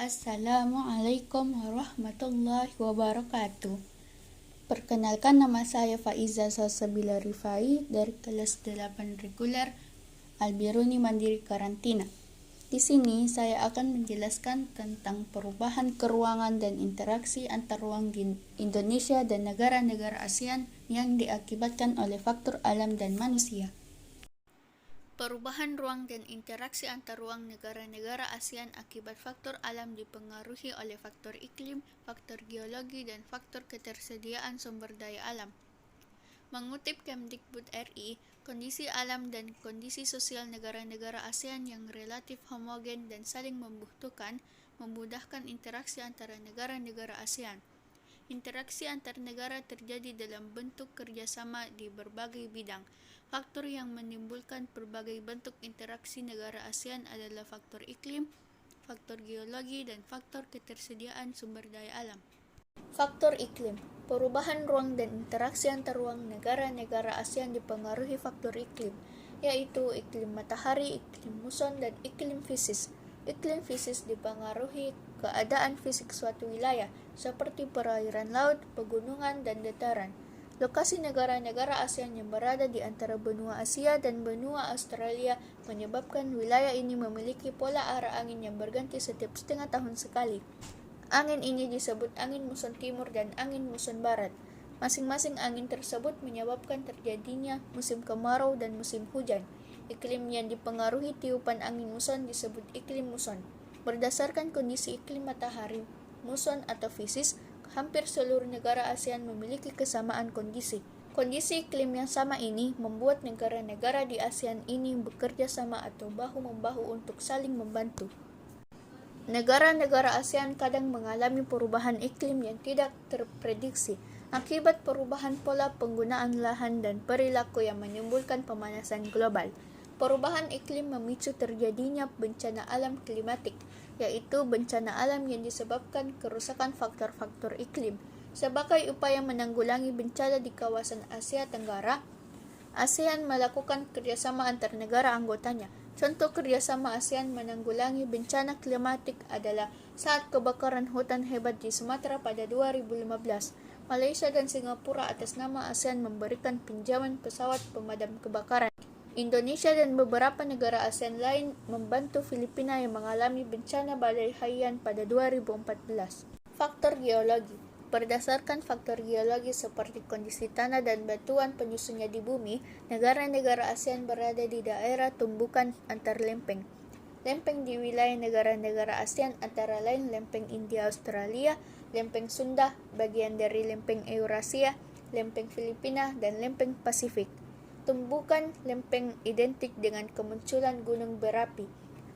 Assalamualaikum warahmatullahi wabarakatuh. Perkenalkan, nama saya Faiza Salsabila Rifai dari kelas 8 reguler Albiruni Mandiri Karantina. Di sini saya akan menjelaskan tentang perubahan keruangan dan interaksi antar ruang di Indonesia dan negara-negara ASEAN yang diakibatkan oleh faktor alam dan manusia. Perubahan ruang dan interaksi antar ruang negara-negara ASEAN akibat faktor alam dipengaruhi oleh faktor iklim, faktor geologi, dan faktor ketersediaan sumber daya alam. Mengutip Kemdikbud RI, kondisi alam dan kondisi sosial negara-negara ASEAN yang relatif homogen dan saling membutuhkan memudahkan interaksi antara negara-negara ASEAN. Interaksi antar negara terjadi dalam bentuk kerjasama di berbagai bidang. Faktor yang menimbulkan berbagai bentuk interaksi negara ASEAN adalah faktor iklim, faktor geologi, dan faktor ketersediaan sumber daya alam. Faktor iklim. Perubahan ruang dan interaksi antar ruang negara-negara ASEAN dipengaruhi faktor iklim, yaitu iklim matahari, iklim muson, dan iklim fisis. Iklim fisis dipengaruhi keadaan fisik suatu wilayah, seperti perairan laut, pegunungan, dan dataran. Lokasi negara-negara ASEAN yang berada di antara benua Asia dan benua Australia menyebabkan wilayah ini memiliki pola arah angin yang berganti setiap setengah tahun sekali. Angin ini disebut angin muson timur dan angin muson barat. Masing-masing angin tersebut menyebabkan terjadinya musim kemarau dan musim hujan. Iklim yang dipengaruhi tiupan angin muson disebut iklim muson. Berdasarkan kondisi iklim matahari, muson atau fisis, hampir seluruh negara ASEAN memiliki kesamaan kondisi. Kondisi iklim yang sama ini membuat negara-negara di ASEAN ini bekerja sama atau bahu-membahu untuk saling membantu. Negara-negara ASEAN kadang mengalami perubahan iklim yang tidak terprediksi akibat perubahan pola penggunaan lahan dan perilaku yang menimbulkan pemanasan global. Perubahan iklim memicu terjadinya bencana alam klimatik, yaitu bencana alam yang disebabkan kerusakan faktor-faktor iklim. Sebagai upaya menanggulangi bencana di kawasan Asia Tenggara, ASEAN melakukan kerjasama antar negara anggotanya. Contoh kerjasama ASEAN menanggulangi bencana klimatik adalah saat kebakaran hutan hebat di Sumatera pada 2015. Malaysia dan Singapura atas nama ASEAN memberikan pinjaman pesawat pemadam kebakaran. Indonesia dan beberapa negara ASEAN lain membantu Filipina yang mengalami bencana badai Haiyan pada 2014. Faktor geologi. Berdasarkan faktor geologi seperti kondisi tanah dan batuan penyusunnya di bumi, negara-negara ASEAN berada di daerah tumbukan antar lempeng. Lempeng di wilayah negara-negara ASEAN antara lain lempeng India Australia, lempeng Sunda, bagian dari lempeng Eurasia, lempeng Filipina, dan lempeng Pasifik. Tumbukan lempeng identik dengan kemunculan gunung berapi.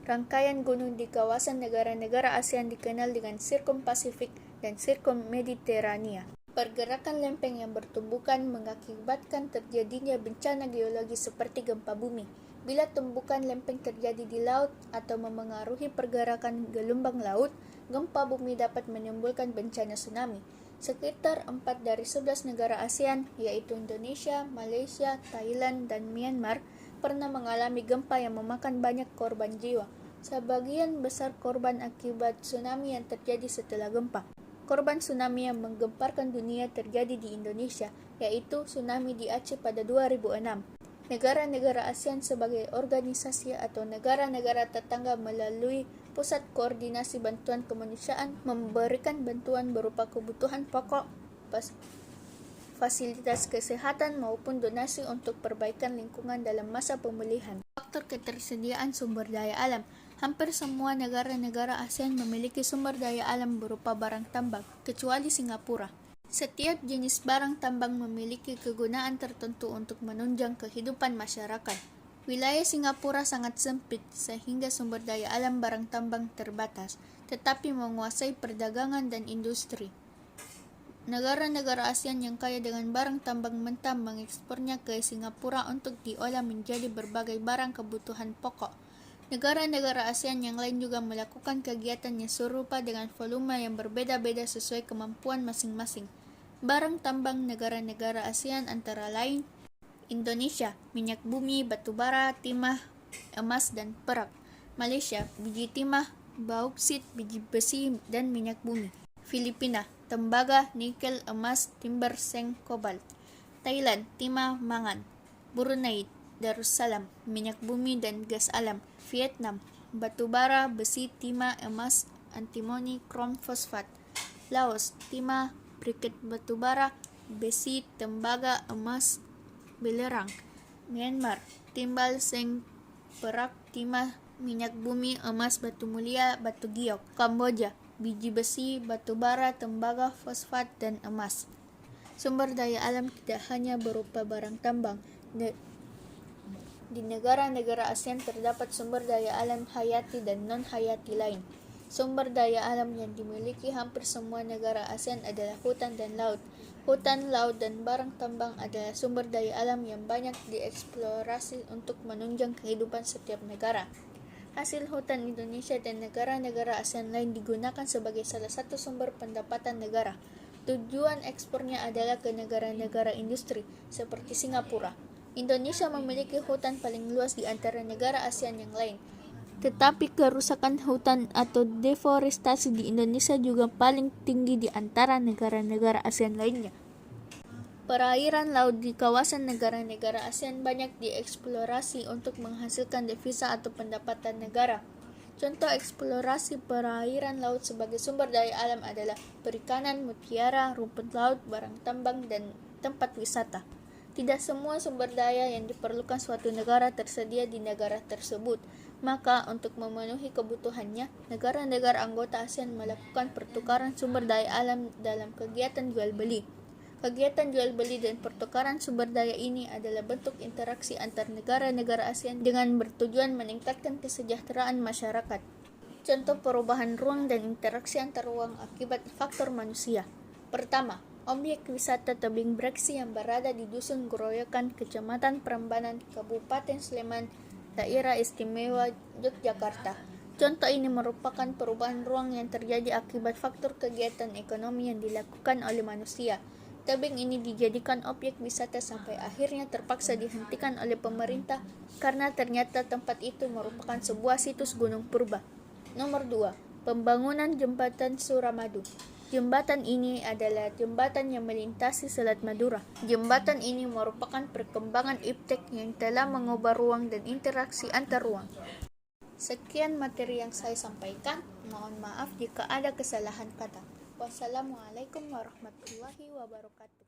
Rangkaian gunung di kawasan negara-negara ASEAN dikenal dengan Sirkum Pasifik dan Sirkum Mediterania. Pergerakan lempeng yang bertumbukan mengakibatkan terjadinya bencana geologi seperti gempa bumi. Bila tumbukan lempeng terjadi di laut atau memengaruhi pergerakan gelombang laut, gempa bumi dapat menimbulkan bencana tsunami. Sekitar 4 dari 11 negara ASEAN, yaitu Indonesia, Malaysia, Thailand, dan Myanmar, pernah mengalami gempa yang memakan banyak korban jiwa. Sebagian besar korban akibat tsunami yang terjadi setelah gempa. Korban tsunami yang menggemparkan dunia terjadi di Indonesia, yaitu tsunami di Aceh pada 2006. Negara-negara ASEAN sebagai organisasi atau negara-negara tetangga melalui Pusat Koordinasi Bantuan Kemanusiaan memberikan bantuan berupa kebutuhan pokok, fasilitas kesehatan maupun donasi untuk perbaikan lingkungan dalam masa pemulihan. Faktor ketersediaan sumber daya alam. Hampir semua negara-negara ASEAN memiliki sumber daya alam berupa barang tambang, kecuali Singapura. Setiap jenis barang tambang memiliki kegunaan tertentu untuk menunjang kehidupan masyarakat. Wilayah Singapura sangat sempit sehingga sumber daya alam barang tambang terbatas, tetapi menguasai perdagangan dan industri. Negara-negara ASEAN yang kaya dengan barang tambang mentah mengekspornya ke Singapura untuk diolah menjadi berbagai barang kebutuhan pokok. Negara-negara ASEAN yang lain juga melakukan kegiatan yang serupa dengan volume yang berbeda-beda sesuai kemampuan masing-masing. Barang tambang negara-negara ASEAN antara lain Indonesia, minyak bumi, batu bara, timah, emas, dan perak. Malaysia, biji timah, bauksit, biji besi, dan minyak bumi. Filipina, tembaga, nikel, emas, timber, seng, kobalt. Thailand, timah, mangan. Brunei Darussalam, minyak bumi dan gas alam. Vietnam, batubara, besi, timah, emas, antimoni, krom, fosfat. Laos, timah, briket batubara, besi, tembaga, emas, belerang. Myanmar, timbal, seng, perak, timah, minyak bumi, emas, batu mulia, batu giok. Kamboja, biji besi, batubara, tembaga, fosfat, dan emas. Sumber daya alam tidak hanya berupa barang tambang. Di negara-negara ASEAN terdapat sumber daya alam hayati dan non-hayati lain. Sumber daya alam yang dimiliki hampir semua negara ASEAN adalah hutan dan laut. Hutan, laut, dan barang tambang adalah sumber daya alam yang banyak dieksplorasi untuk menunjang kehidupan setiap negara. Hasil hutan Indonesia dan negara-negara ASEAN lain digunakan sebagai salah satu sumber pendapatan negara. Tujuan ekspornya adalah ke negara-negara industri, seperti Singapura. Indonesia memiliki hutan paling luas di antara negara ASEAN yang lain. Tetapi kerusakan hutan atau deforestasi di Indonesia juga paling tinggi di antara negara-negara ASEAN lainnya. Perairan laut di kawasan negara-negara ASEAN banyak dieksplorasi untuk menghasilkan devisa atau pendapatan negara. Contoh eksplorasi perairan laut sebagai sumber daya alam adalah perikanan, mutiara, rumput laut, barang tambang, dan tempat wisata. Tidak semua sumber daya yang diperlukan suatu negara tersedia di negara tersebut. Maka, untuk memenuhi kebutuhannya, negara-negara anggota ASEAN melakukan pertukaran sumber daya alam dalam kegiatan jual-beli. Kegiatan jual-beli dan pertukaran sumber daya ini adalah bentuk interaksi antar negara-negara ASEAN dengan bertujuan meningkatkan kesejahteraan masyarakat. Contoh perubahan ruang dan interaksi antar ruang akibat faktor manusia. Pertama, objek wisata tebing breksi yang berada di Dusun Groyogan, Kecamatan Prambanan, Kabupaten Sleman, Daerah Istimewa Yogyakarta. Contoh ini merupakan perubahan ruang yang terjadi akibat faktor kegiatan ekonomi yang dilakukan oleh manusia. Tebing ini dijadikan objek wisata sampai akhirnya terpaksa dihentikan oleh pemerintah karena ternyata tempat itu merupakan sebuah situs gunung purba. Nomor 2. Pembangunan Jembatan Suramadu. Jembatan ini adalah jembatan yang melintasi Selat Madura. Jembatan ini merupakan perkembangan iptek yang telah mengubah ruang dan interaksi antar ruang. Sekian materi yang saya sampaikan. Mohon maaf jika ada kesalahan kata. Wassalamualaikum warahmatullahi wabarakatuh.